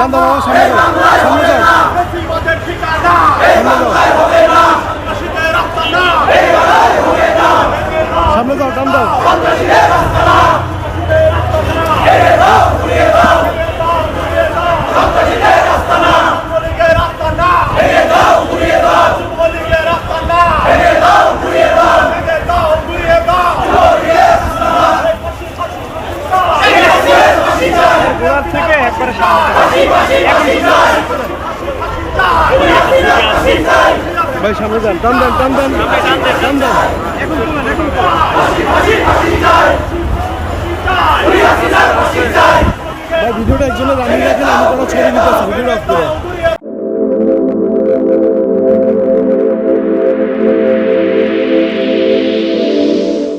টান দাও বাবা, সামনে যাও, সামনে যাও, সামনে যাও, টান দাও। থেকে একবারে ভাই সামনে যান, টান দেন, টান দেন, টান দেন। ভাই ভিডিওটা একজনের রানিং রাখেন, আমি কোনো ছবি দিতেছি, ভিডিও অফ করে।